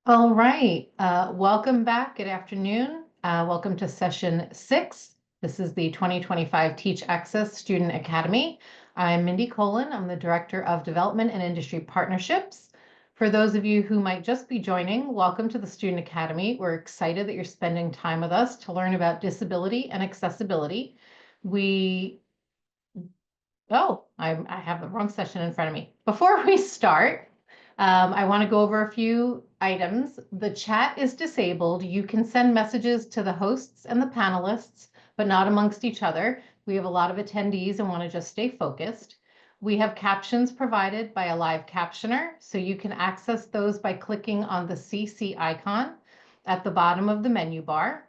All right. Welcome back. Good afternoon. Welcome to session 6. This is the 2025 Teach Access Student Academy. I'm Mindy Colin. I'm the Director of Development and Industry Partnerships. For those of you who might just be joining, welcome to the Student Academy. We're excited that you're spending time with us to learn about disability and accessibility. I have the wrong session in front of me. Before we start, I want to go over a few items. The chat is disabled. You can send messages to the hosts and the panelists, but not amongst each other. We have a lot of attendees and want to just stay focused. We have captions provided by a live captioner, so you can access those by clicking on the CC icon at the bottom of the menu bar.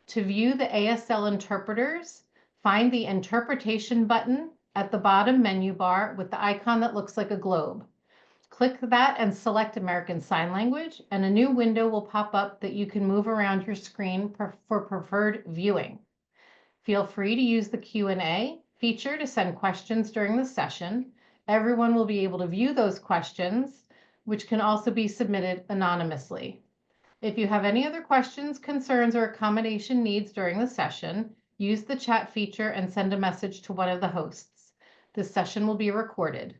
To view the ASL interpreters, find the interpretation button at the bottom menu bar with the icon that looks like a globe. Click that and select American Sign Language, and a new window will pop up that you can move around your screen for preferred viewing. Feel free to use the Q&A feature to send questions during the session. Everyone will be able to view those questions, which can also be submitted anonymously. If you have any other questions, concerns, or accommodation needs during the session, use the chat feature and send a message to one of the hosts. This session will be recorded.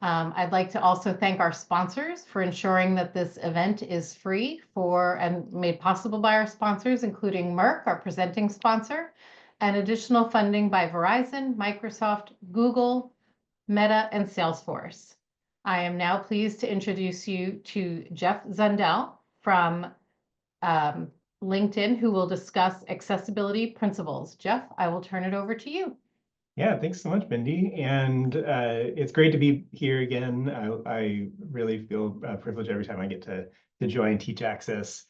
I'd like to also thank our sponsors for ensuring that this event is free and made possible by our sponsors, including Merck, our presenting sponsor, and additional funding by Verizon, Microsoft, Google, Meta, and Salesforce. I am now pleased to introduce you to Jeff Zundel from LinkedIn, who will discuss accessibility principles. Jeff, I will turn it over to you. Yeah, thanks so much, Mindy. And it's great to be here again. I really feel privileged every time I get to join Teach Access.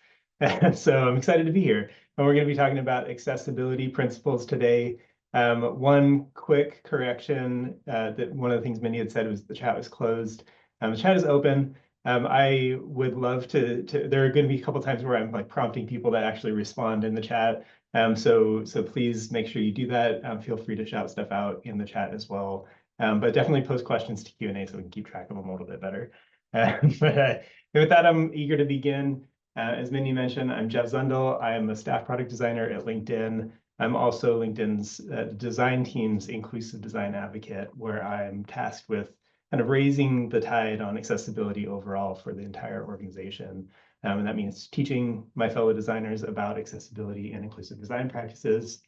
So I'm excited to be here. And we're going to be talking about accessibility principles today. One quick correction, that one of the things Mindy had said was the chat was closed. The chat is open. I would love to, there are going to be a couple times where I'm like prompting people to actually respond in the chat. So please make sure you do that. Feel free to shout stuff out in the chat as well. But definitely post questions to Q&A so we can keep track of them a little bit better. With that, I'm eager to begin. As Mindy mentioned, I'm Jeff Zundel. I am a staff product designer at LinkedIn. I'm also LinkedIn's design team's inclusive design advocate, where I'm tasked with kind of raising the tide on accessibility overall for the entire organization. And that means teaching my fellow designers about accessibility and inclusive design practices,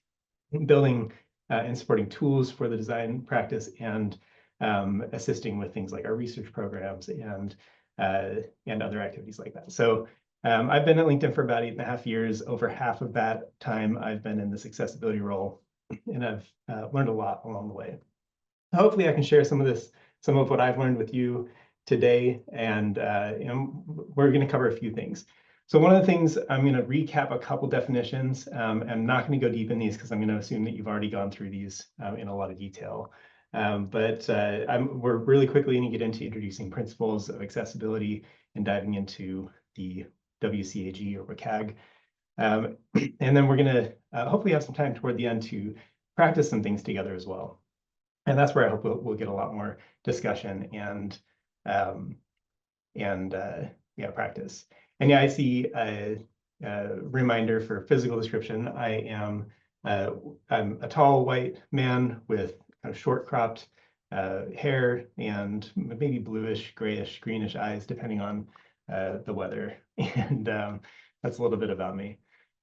building and supporting tools for the design practice, and assisting with things like our research programs and other activities like that. So I've been at LinkedIn for about 8.5 years. Over half of that time, I've been in this accessibility role, and I've learned a lot along the way. Hopefully, I can share some of what I've learned with you today, and we're going to cover a few things. So one of the things, I'm going to recap a couple definitions. I'm not going to go deep in these because I'm going to assume that you've already gone through these in a lot of detail. We're really quickly going to get into introducing principles of accessibility and diving into the WCAG or WCAG. And then we're going to hopefully have some time toward the end to practice some things together as well. And that's where I hope we'll get a lot more discussion and practice. And yeah, I see a reminder for physical description. I'm a tall white man with kind of short cropped hair and maybe bluish, grayish, greenish eyes, depending on the weather. And that's a little bit about me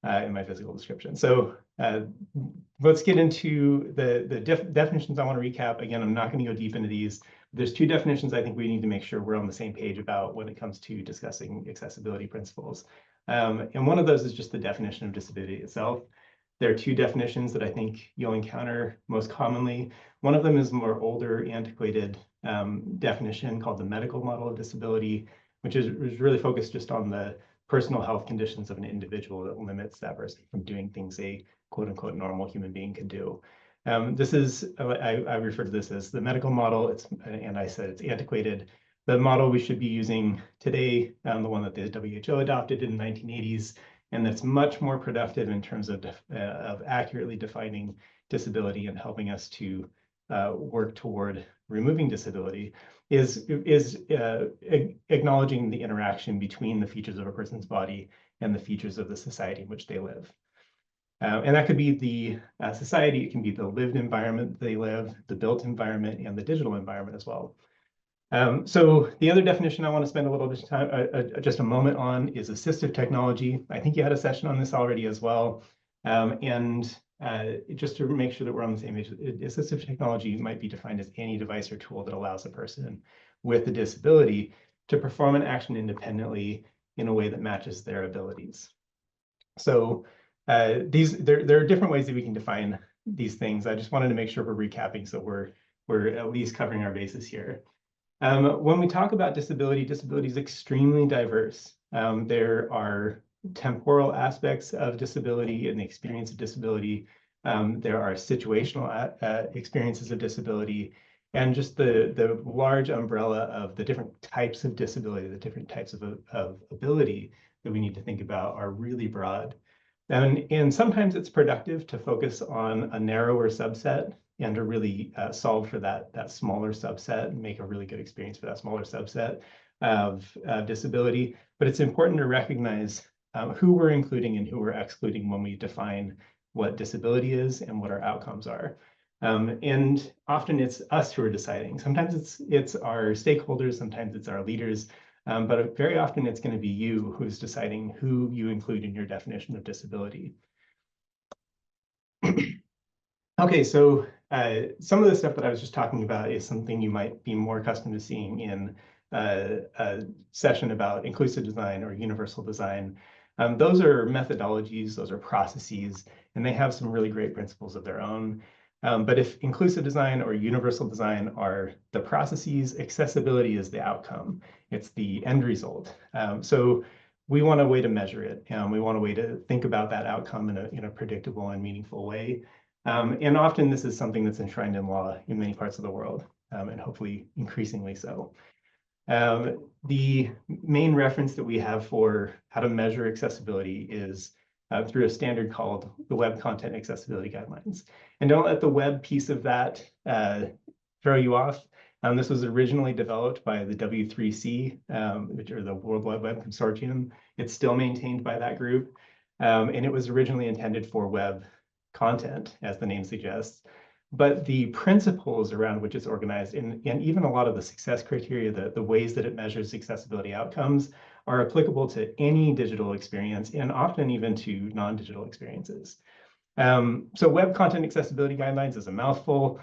in my physical description. So let's get into the definitions I want to recap. Again, I'm not going to go deep into these. There's two definitions I think we need to make sure we're on the same page about when it comes to discussing accessibility principles. And one of those is just the definition of disability itself. There are two definitions that I think you'll encounter most commonly. One of them is a more older, antiquated definition called the medical model of disability, which is really focused just on the personal health conditions of an individual that limits that person from doing things a quote unquote normal human being can do. This is, I refer to this as the medical model, and I said it's antiquated. The model we should be using today, the one that the WHO adopted in the 1980s, and that's much more productive in terms of accurately defining disability and helping us to work toward removing disability is acknowledging the interaction between the features of a person's body and the features of the society in which they live. And that could be the society, it can be the lived environment they live, the built environment, and the digital environment as well. So the other definition I want to spend a little bit of time, just a moment on, is assistive technology. I think you had a session on this already as well. Just to make sure that we're on the same page, assistive technology might be defined as any device or tool that allows a person with a disability to perform an action independently in a way that matches their abilities. So there are different ways that we can define these things. I just wanted to make sure we're recapping so we're at least covering our bases here. When we talk about disability, disability is extremely diverse. There are temporal aspects of disability and the experience of disability. There are situational experiences of disability, and just the large umbrella of the different types of disability, the different types of ability that we need to think about are really broad. And sometimes it's productive to focus on a narrower subset and to really solve for that smaller subset and make a really good experience for that smaller subset of disability. But it's important to recognize who we're including and who we're excluding when we define what disability is and what our outcomes are. And often it's us who are deciding. Sometimes it's our stakeholders, sometimes it's our leaders, but very often it's going to be you who's deciding who you include in your definition of disability. Okay, so some of the stuff that I was just talking about is something you might be more accustomed to seeing in a session about inclusive design or universal design. Those are methodologies, those are processes, and they have some really great principles of their own. But if inclusive design or universal design are the processes, accessibility is the outcome. It's the end result. So we want a way to measure it, and we want a way to think about that outcome in a predictable and meaningful way. And often this is something that's enshrined in law in many parts of the world, and hopefully increasingly so. The main reference that we have for how to measure accessibility is through a standard called the Web Content Accessibility Guidelines. And don't let the web piece of that throw you off. This was originally developed by the W3C, which are the World Wide Web Consortium. It's still maintained by that group. And it was originally intended for web content, as the name suggests. But the principles around which it's organized, and even a lot of the success criteria, the ways that it measures accessibility outcomes, are applicable to any digital experience and often even to non-digital experiences. So Web Content Accessibility Guidelines is a mouthful.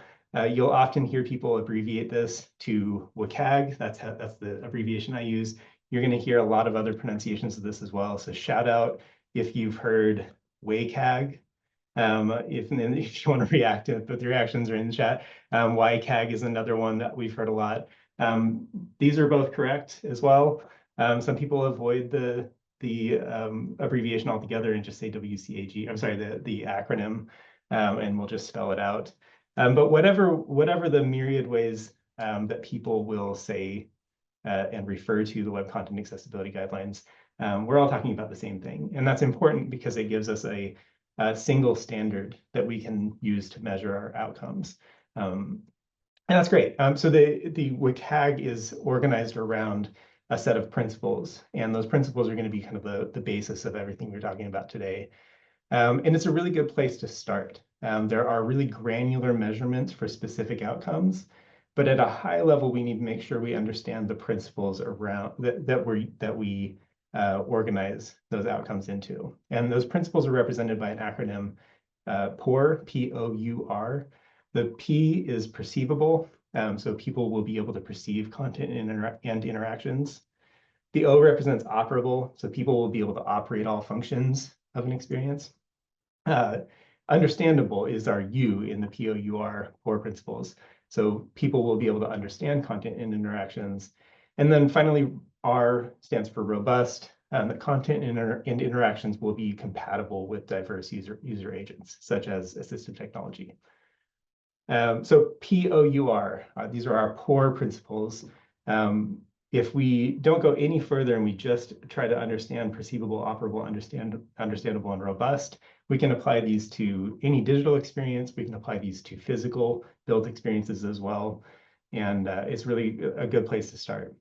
You'll often hear people abbreviate this to WCAG. That's the abbreviation I use. You're going to hear a lot of other pronunciations of this as well. So shout out if you've heard WCAG. If you want to react to it, but the reactions are in the chat. YCAG is another one that we've heard a lot. These are both correct as well. Some people avoid the abbreviation altogether and just say WCAG. I'm sorry, the acronym, and we'll just spell it out. But whatever the myriad ways that people will say and refer to the Web Content Accessibility Guidelines, we're all talking about the same thing, and that's important because it gives us a single standard that we can use to measure our outcomes. And that's great. So the WCAG is organized around a set of principles, and those principles are going to be kind of the basis of everything we're talking about today. And it's a really good place to start. There are really granular measurements for specific outcomes, but at a high level, we need to make sure we understand the principles around that we organize those outcomes into. And those principles are represented by an acronym, POUR, P-O-U-R. The P is perceivable, so people will be able to perceive content and interactions. The O represents operable, so people will be able to operate all functions of an experience. Understandable is our U in the POUR core principles. So people will be able to understand content and interactions. And then finally, R stands for robust. The content and interactions will be compatible with diverse user agents, such as assistive technology. So POUR, these are our core principles. if we don't go any further and we just try to understand perceivable, operable, understandable, and robust, we can apply these to any digital experience. We can apply these to physical built experiences as well. And it's really a good place to start.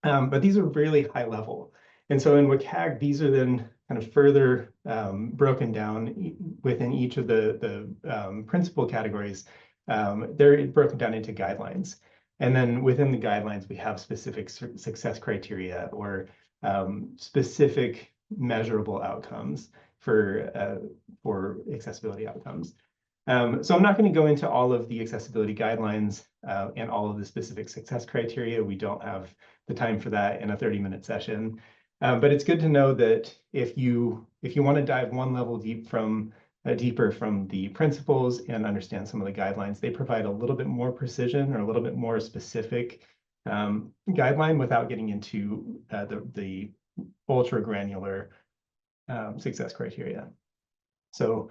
But these are really high level. And so in WCAG, these are then kind of further broken down within each of the principal categories. They're broken down into guidelines. And then within the guidelines, we have specific success criteria or specific measurable outcomes for accessibility outcomes. So I'm not going to go into all of the accessibility guidelines and all of the specific success criteria. We don't have the time for that in a 30-minute session. But it's good to know that if you want to dive one level deeper from the principles and understand some of the guidelines, they provide a little bit more precision or a little bit more specific guideline without getting into the ultra granular success criteria. So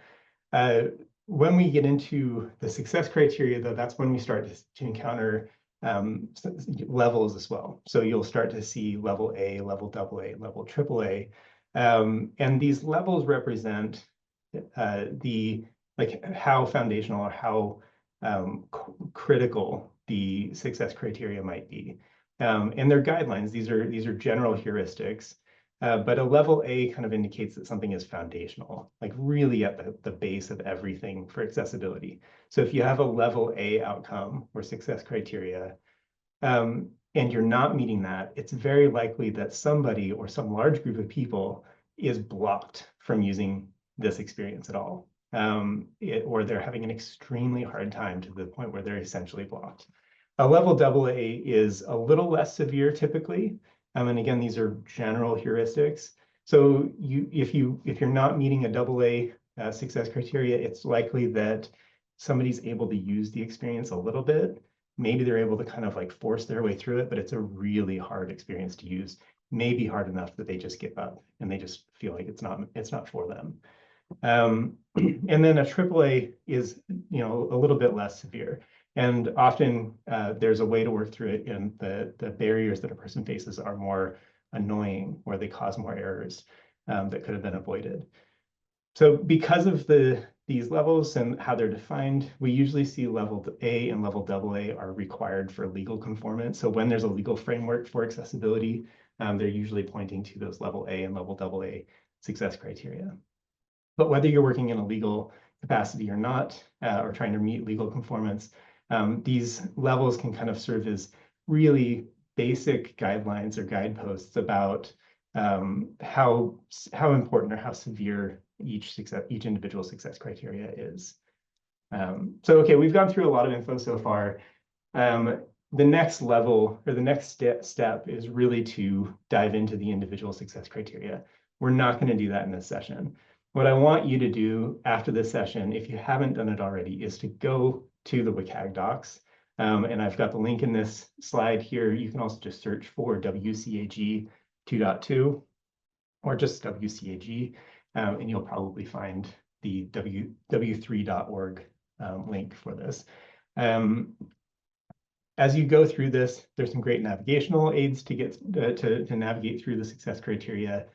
when we get into the success criteria, though, that's when we start to encounter levels as well. So you'll start to see level A, level AA, level AAA. And these levels represent how foundational or how critical the success criteria might be. And they're guidelines. These are general heuristics. But a level A kind of indicates that something is foundational, like really at the base of everything for accessibility. So if you have a level A outcome or success criteria, and you're not meeting that, it's very likely that somebody or some large group of people is blocked from using this experience at all. Or they're having an extremely hard time to the point where they're essentially blocked. A level AA is a little less severe typically. And again, these are general heuristics. So if you're not meeting a AA success criteria, it's likely that somebody's able to use the experience a little bit. Maybe they're able to kind of like force their way through it, but it's a really hard experience to use. Maybe hard enough that they just give up and they just feel like it's not for them. And then a AAA is, a little bit less severe. And often there's a way to work through it, and the barriers that a person faces are more annoying, or they cause more errors that could have been avoided. So because of these levels and how they're defined, we usually see level A and level AA are required for legal conformance. So when there's a legal framework for accessibility, they're usually pointing to those level A and level AA success criteria. But whether you're working in a legal capacity or not, or trying to meet legal conformance, these levels can kind of serve as really basic guidelines or guideposts about how important or how severe each individual success criteria is. So, okay, we've gone through a lot of info so far. The next level or the next step is really to dive into the individual success criteria. We're not going to do that in this session. What I want you to do after this session, if you haven't done it already, is to go to the WCAG docs. And I've got the link in this slide here. You can also just search for WCAG 2.2 or just WCAG, and you'll probably find the w3.org link for this. As you go through this, there's some great navigational aids to get to navigate through the success criteria.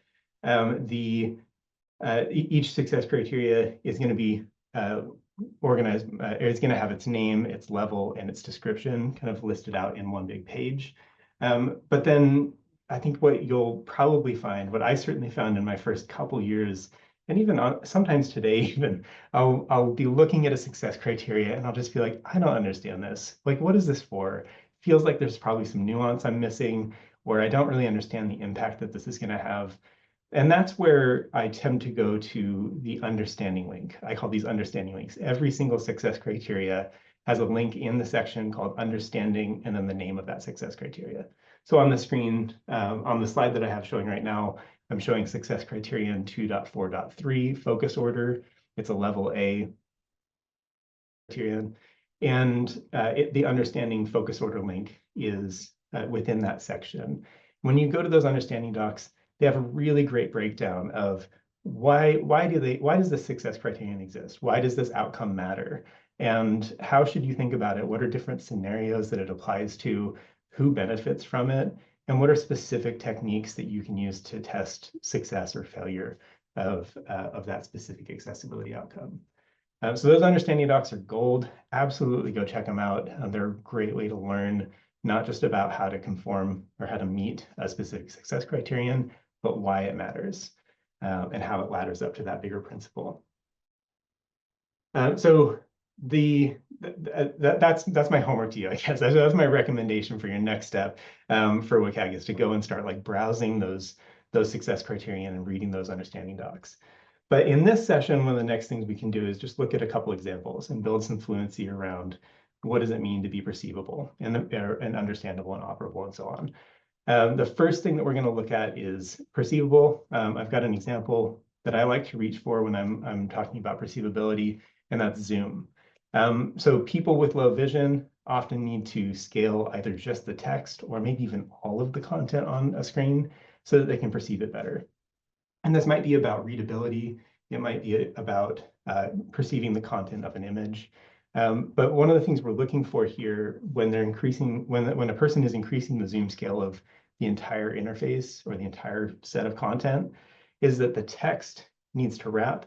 Each success criteria is going to be organized, it's going to have its name, its level, and its description kind of listed out in one big page. But then I think what you'll probably find, what I certainly found in my first couple years, and even sometimes today, even I'll be looking at a success criteria and I'll just be like, I don't understand this. Like, what is this for? Feels like there's probably some nuance I'm missing, or I don't really understand the impact that this is going to have. And that's where I tend to go to the understanding link. I call these understanding links. Every single success criteria has a link in the section called understanding and then the name of that success criteria. So on the screen, on the slide that I have showing right now, I'm showing success criterion 2.4.3 focus order. It's a level A criterion. And the understanding focus order link is within that section. When you go to those understanding docs, they have a really great breakdown of why does this success criterion exist? Why does this outcome matter? And how should you think about it? What are different scenarios that it applies to? Who benefits from it? and what are specific techniques that you can use to test success or failure of that specific accessibility outcome. So those understanding docs are gold. Absolutely go check them out. They're a great way to learn not just about how to conform or how to meet a specific success criterion, but why it matters and how it ladders up to that bigger principle. So that's my homework to you, I guess. That's my recommendation for your next step for WCAG, is to go and start like browsing those success criterion and reading those understanding docs. But in this session, one of the next things we can do is just look at a couple examples and build some fluency around what does it mean to be perceivable and understandable and operable and so on. The first thing that we're going to look at is perceivable. I've got an example that I like to reach for when I'm talking about perceivability, and that's zoom. So people with low vision often need to scale either just the text or maybe even all of the content on a screen so that they can perceive it better. And this might be about readability. It might be about perceiving the content of an image. But one of the things we're looking for here when they're increasing, when a person is increasing the zoom scale of the entire interface or the entire set of content, is that the text needs to wrap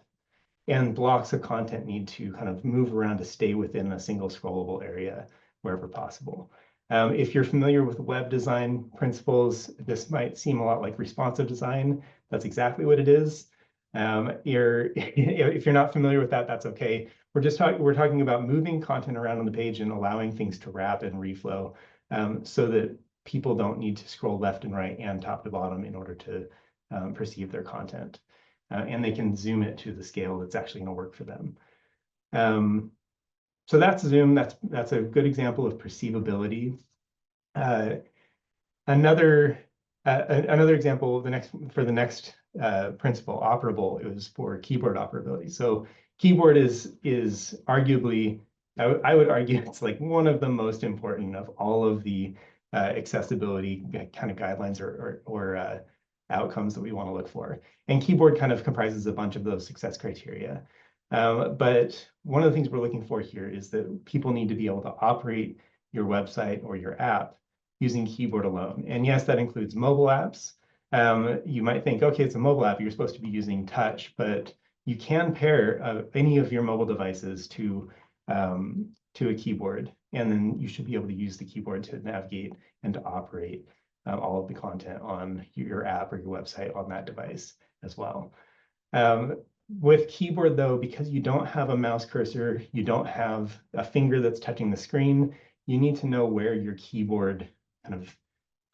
and blocks of content need to kind of move around to stay within a single scrollable area wherever possible. If you're familiar with web design principles, this might seem a lot like responsive design. That's exactly what it is. If you're not familiar with that, that's okay. We're talking about moving content around on the page and allowing things to wrap and reflow so that people don't need to scroll left and right and top to bottom in order to perceive their content. And they can zoom it to the scale that's actually going to work for them. So that's zoom. That's a good example of perceivability. Another example, for the next principle, operable, is for keyboard operability. So keyboard is arguably, I would argue, it's like one of the most important of all of the accessibility kind of guidelines or outcomes that we want to look for. And keyboard kind of comprises a bunch of those success criteria. But one of the things we're looking for here is that people need to be able to operate your website or your app using keyboard alone. And yes, that includes mobile apps. You might think, okay, it's a mobile app, you're supposed to be using touch, but you can pair any of your mobile devices to a keyboard, and then you should be able to use the keyboard to navigate and to operate all of the content on your app or your website on that device as well. With keyboard though, because you don't have a mouse cursor, you don't have a finger that's touching the screen, you need to know where your keyboard kind of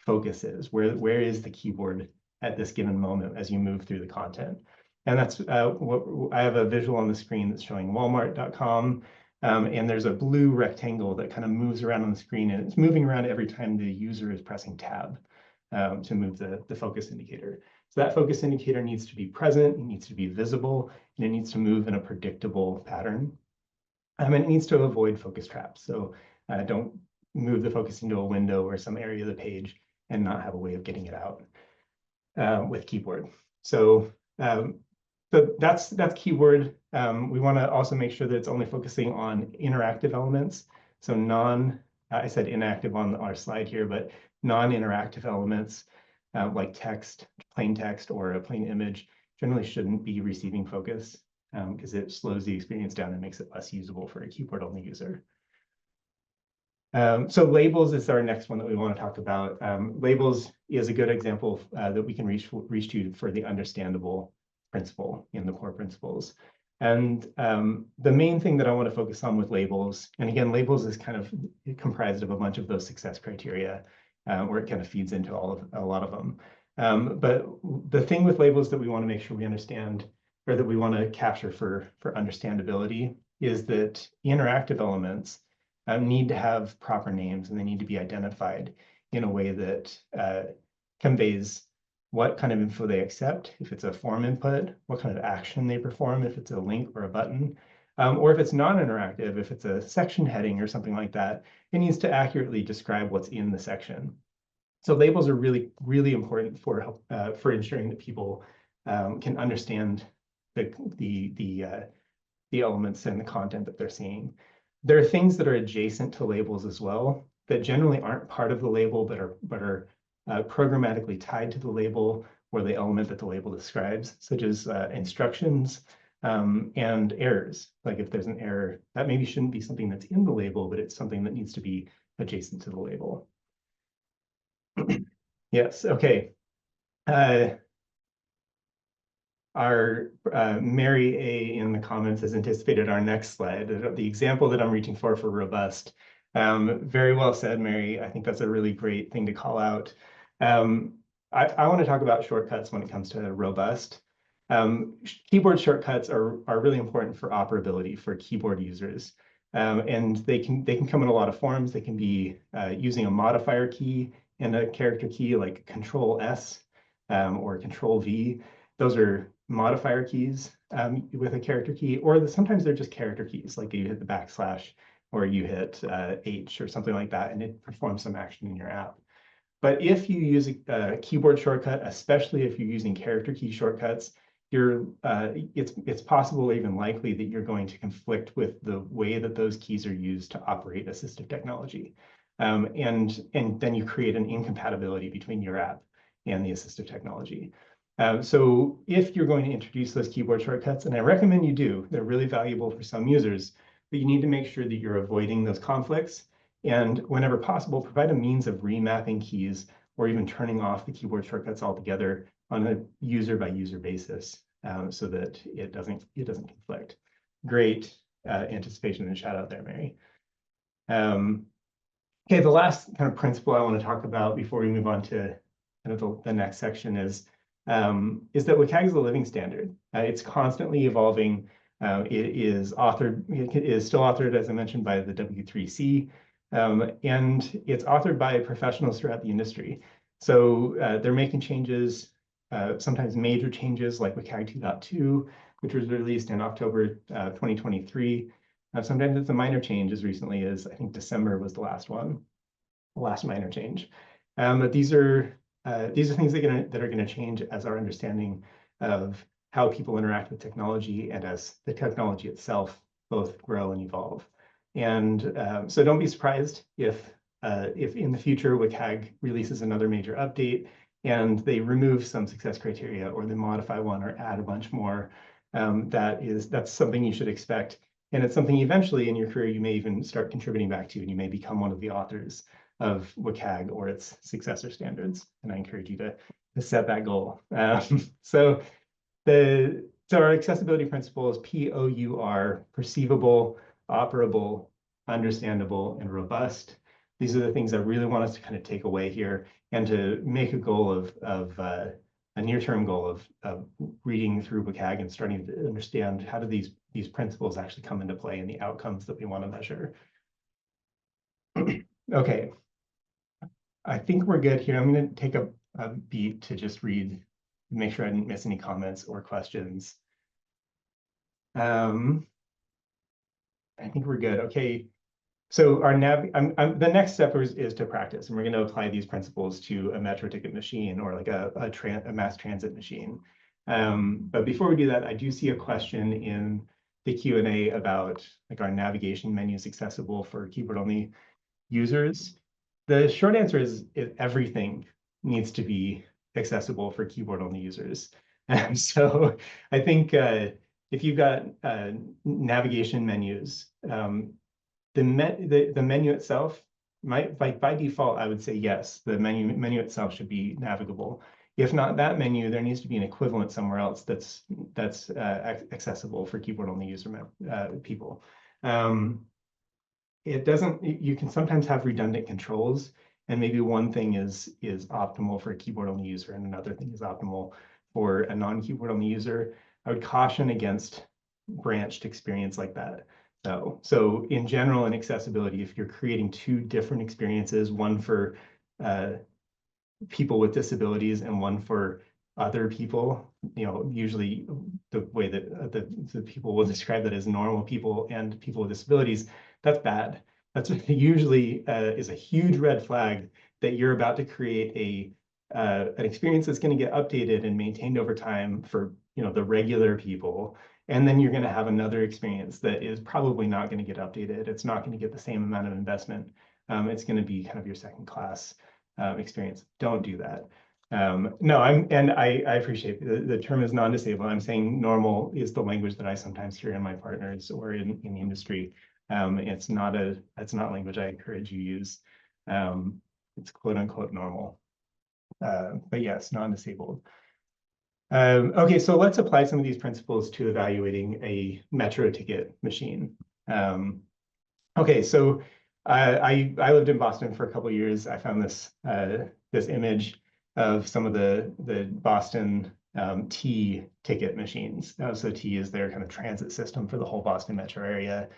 focus is. Where is the keyboard at this given moment as you move through the content? And that's what I have a visual on the screen that's showing Walmart.com. And there's a blue rectangle that kind of moves around on the screen, and it's moving around every time the user is pressing tab to move the focus indicator. So that focus indicator needs to be present, it needs to be visible, and it needs to move in a predictable pattern. And it needs to avoid focus traps. So don't move the focus into a window or some area of the page and not have a way of getting it out with keyboard. So that's keyboard. We want to also make sure that it's only focusing on interactive elements. So I said inactive on our slide here, but non-interactive elements like text, plain text, or a plain image generally shouldn't be receiving focus because it slows the experience down and makes it less usable for a keyboard-only user. So labels is our next one that we want to talk about. Labels is a good example that we can reach to for the understandable principle in the core principles. And the main thing that I want to focus on with labels, and again, labels is kind of comprised of a bunch of those success criteria where it kind of feeds into a lot of them. But the thing with labels that we want to make sure we understand, or that we want to capture for understandability, is that interactive elements need to have proper names, and they need to be identified in a way that conveys what kind of info they accept, if it's a form input, what kind of action they perform, if it's a link or a button, or if it's non-interactive, if it's a section heading or something like that, it needs to accurately describe what's in the section. So labels are really, really important for ensuring that people can understand the elements and the content that they're seeing. There are things that are adjacent to labels as well that generally aren't part of the label, but are programmatically tied to the label or the element that the label describes, such as instructions and errors. Like if there's an error, that maybe shouldn't be something that's in the label, but it's something that needs to be adjacent to the label. Yes, okay. Our Mary A in the comments has anticipated our next slide, the example that I'm reaching for robust. Very well said, Mary. I think that's a really great thing to call out. I want to talk about shortcuts when it comes to robust. Keyboard shortcuts are really important for operability for keyboard users. And they can come in a lot of forms. They can be using a modifier key and a character key like Control S or Control V. Those are modifier keys with a character key, or sometimes they're just character keys, like you hit the backslash or you hit H or something like that, and it performs some action in your app. But if you use a keyboard shortcut, especially if you're using character key shortcuts, it's possible or even likely that you're going to conflict with the way that those keys are used to operate assistive technology. And then you create an incompatibility between your app and the assistive technology. So if you're going to introduce those keyboard shortcuts, and I recommend you do, they're really valuable for some users, but you need to make sure that you're avoiding those conflicts. And whenever possible, provide a means of remapping keys or even turning off the keyboard shortcuts altogether on a user by user basis so that it doesn't conflict. Great anticipation and shout out there, Mary. Okay, the last kind of principle I want to talk about before we move on to kind of the next section is that WCAG is a living standard. It's constantly evolving. It is still authored, as I mentioned, by the W3C, and it's authored by professionals throughout the industry. So they're making changes, sometimes major changes like WCAG 2.2, which was released in October 2023. Sometimes it's a minor change as recently as, I think, December was the last minor change. But these are things that are going to change as our understanding of how people interact with technology and as the technology itself both grow and evolve. And so don't be surprised if in the future WCAG releases another major update and they remove some success criteria or they modify one or add a bunch more. That's something you should expect. And it's something eventually in your career you may even start contributing back to, and you may become one of the authors of WCAG or its successor standards. And I encourage you to set that goal. So our accessibility principle is POUR, perceivable, operable, understandable, and robust. These are the things I really want us to kind of take away here and to make a goal of a near-term goal of reading through WCAG and starting to understand how do these principles actually come into play in the outcomes that we want to measure. Okay, I think we're good here. I'm going to take a beat to just read, make sure I didn't miss any comments or questions. I think we're good. Okay, so the next step is to practice, and we're going to apply these principles to a metro ticket machine or like a mass transit machine. But before we do that, I do see a question in the Q&A about like our navigation menus accessible for keyboard-only users. The short answer is everything needs to be accessible for keyboard-only users. So I think if you've got navigation menus, the menu itself might, by default, I would say yes, the menu itself should be navigable. If not that menu, there needs to be an equivalent somewhere else that's accessible for keyboard-only user people. You can sometimes have redundant controls, and maybe one thing is optimal for a keyboard-only user and another thing is optimal for a non-keyboard-only user. I would caution against branched experience like that. So in general, in accessibility, if you're creating two different experiences, one for people with disabilities and one for other people, usually the way that the people will describe that as normal people and people with disabilities, that's bad. That's usually is a huge red flag that you're about to create an experience that's going to get updated and maintained over time for the regular people. And then you're going to have another experience that is probably not going to get updated. It's not going to get the same amount of investment. It's going to be kind of your second class experience. Don't do that. No, I appreciate the term is non-disabled. I'm saying normal is the language that I sometimes hear in my partners or in the industry. It's not language I encourage you use. It's quote unquote normal. But yes, non-disabled. Okay, so let's apply some of these principles to evaluating a metro ticket machine. Okay, so I lived in Boston for a couple of years. I found this this image of some of the Boston T ticket machines. So T is their kind of transit system for the whole Boston metro area.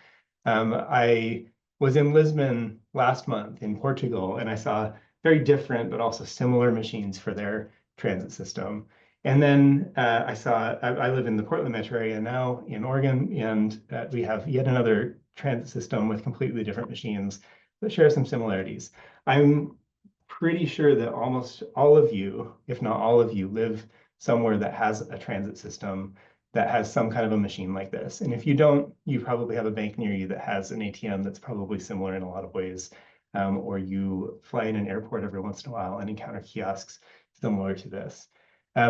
I was in Lisbon last month in Portugal, and I saw very different but also similar machines for their transit system. And then I live in the Portland metro area now in Oregon, and we have yet another transit system with completely different machines that share some similarities. I'm pretty sure that almost all of you, if not all of you, live somewhere that has a transit system that has some kind of a machine like this. And if you don't, you probably have a bank near you that has an ATM that's probably similar in a lot of ways. Or you fly in an airport every once in a while and encounter kiosks similar to this.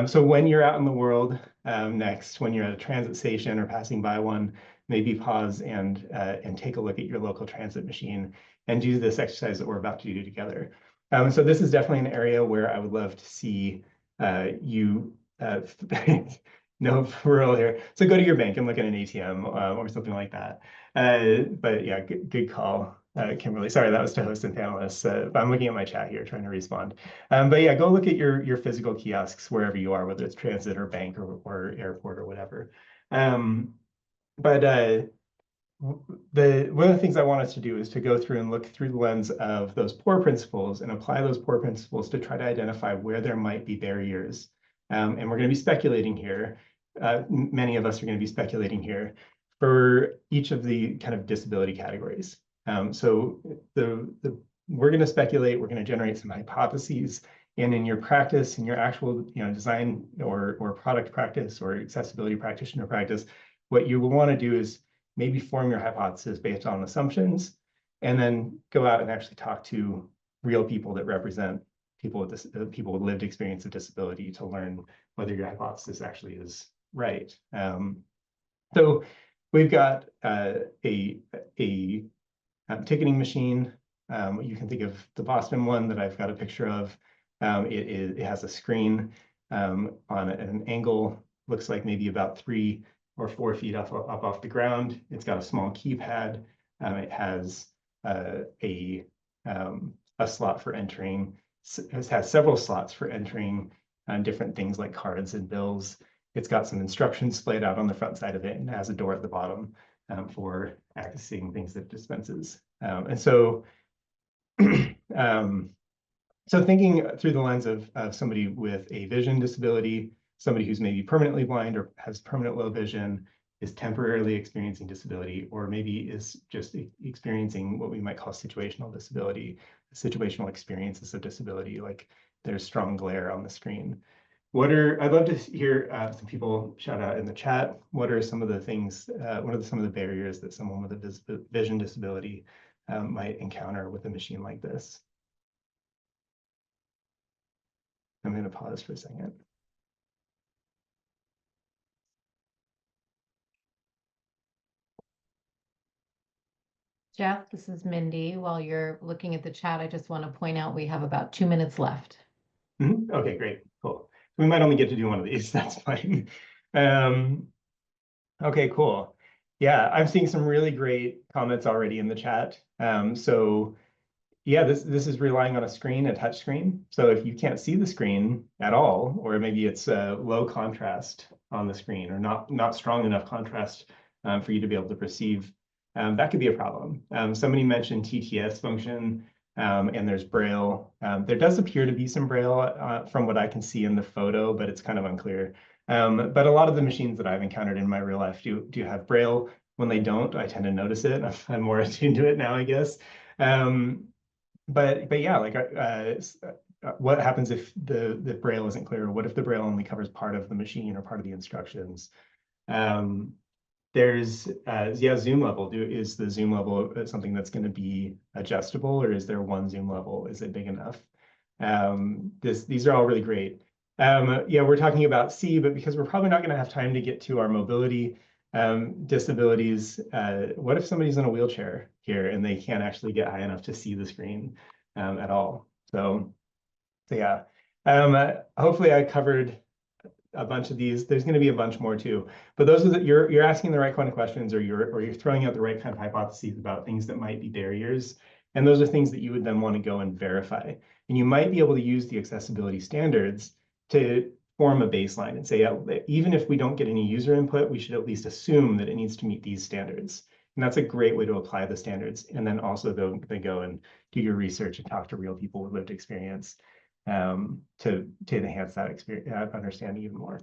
So when you're out in the world next, when you're at a transit station or passing by one, maybe pause and take a look at your local transit machine and do this exercise that we're about to do together. So this is definitely an area where I would love to see you no, for real here. So go to your bank and look at an ATM or something like that. But yeah, good call, Kimberly. Sorry, that was to host and panelists. But I'm looking at my chat here, trying to respond. But yeah, go look at your physical kiosks wherever you are, whether it's transit or bank or airport or whatever. One of the things I want us to do is to go through and look through the lens of those poor principles and apply those poor principles to try to identify where there might be barriers. And we're going to be speculating here. Many of us are going to be speculating here for each of the kind of disability categories. So we're going to speculate, we're going to generate some hypotheses, and in your practice, in your actual design or product practice or accessibility practitioner practice, what you will want to do is maybe form your hypothesis based on assumptions, and then go out and actually talk to real people that represent people with lived experience of disability to learn whether your hypothesis actually is right. So we've got a ticketing machine. You can think of the Boston one that I've got a picture of. It has a screen on an angle, looks like maybe about 3 or 4 feet up off the ground. It's got a small keypad. It has a slot for entering. It has several slots for entering different things like cards and bills. It's got some instructions splayed out on the front side of it and has a door at the bottom for accessing things that it dispenses. And so, so thinking through the lens of somebody with a vision disability, somebody who's maybe permanently blind or has permanent low vision, is temporarily experiencing disability, or maybe is just experiencing what we might call situational disability, situational experiences of disability, like there's strong glare on the screen. I'd love to hear some people shout out in the chat. What are some of the things, what are some of the barriers that someone with a vision disability might encounter with a machine like this? I'm going to pause for a second. Jeff, this is Mindy. While you're looking at the chat, I just want to point out we have about 2 minutes left. Okay, great, cool. We might only get to do one of these, that's fine. Okay, cool. Yeah, I'm seeing some really great comments already in the chat. So yeah, this is relying on a screen, a touch screen. So if you can't see the screen at all, or maybe it's low contrast on the screen or not strong enough contrast for you to be able to perceive, that could be a problem. Somebody mentioned TTS function, and there's Braille. There does appear to be some Braille from what I can see in the photo, but it's kind of unclear. But a lot of the machines that I've encountered in my real life do have Braille. When they don't, I tend to notice it. I'm more attuned to it now, I guess. But yeah, like what happens if the Braille isn't clear? What if the Braille only covers part of the machine or part of the instructions? There's zoom level. Is the zoom level something that's going to be adjustable, or is there one zoom level? Is it big enough? These are all really great. Yeah, we're talking about C, but because we're probably not going to have time to get to our mobility disabilities, what if somebody's in a wheelchair here and they can't actually get high enough to see the screen at all? So yeah, hopefully I covered a bunch of these. There's going to be a bunch more too, but those are you're asking the right kind of questions, or you're throwing out the right kind of hypotheses about things that might be barriers, and those are things that you would then want to go and verify. And you might be able to use the accessibility standards to form a baseline and say, yeah, even if we don't get any user input, we should at least assume that it needs to meet these standards. And that's a great way to apply the standards. And then also then go and do your research and talk to real people with lived experience to enhance that experience, understanding even more.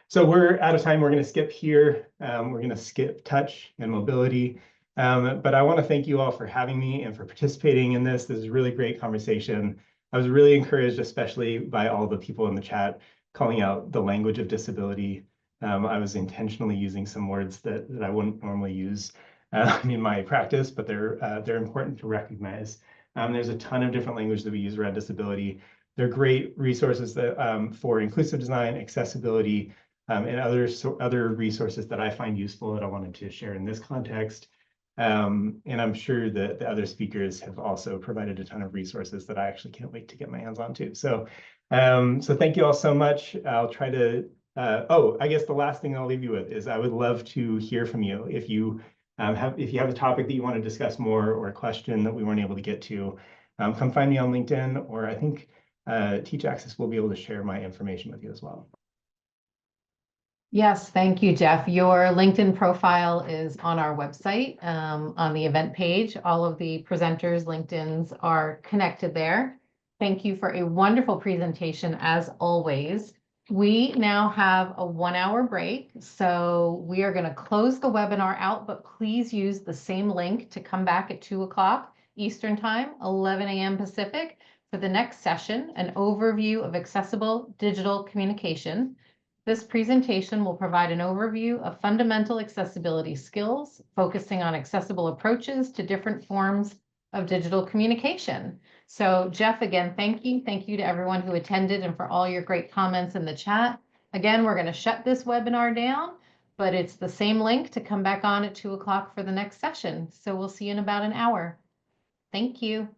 So we're out of time. We're going to skip here. We're going to skip touch and mobility. But I want to thank you all for having me and for participating in this. This is a really great conversation. I was really encouraged, especially by all the people in the chat, calling out the language of disability. I was intentionally using some words that I wouldn't normally use in my practice, but they're important to recognize. There's a ton of different language that we use around disability. They're great resources that, for inclusive design, accessibility, and other resources that I find useful that I wanted to share in this context. And I'm sure that the other speakers have also provided a ton of resources that I actually can't wait to get my hands on too. So, so thank you all so much. I'll try to, I guess the last thing I'll leave you with is I would love to hear from you. If you have a topic that you want to discuss more or a question that we weren't able to get to, come find me on LinkedIn, or I think Teach Access will be able to share my information with you as well. Yes, thank you, Jeff. Your LinkedIn profile is on our website, on the event page. All of the presenters' LinkedIns are connected there. Thank you for a wonderful presentation, as always. We now have a 1-hour break, so we are going to close the webinar out, but please use the same link to come back at 2 o'clock Eastern Time, 11 a.m. Pacific, for the next session, an overview of accessible digital communication. This presentation will provide an overview of fundamental accessibility skills, focusing on accessible approaches to different forms of digital communication. So Jeff, again, thank you. Thank you to everyone who attended and for all your great comments in the chat. Again, we're going to shut this webinar down, but it's the same link to come back on at 2 o'clock for the next session. So we'll see you in about an hour. Thank you.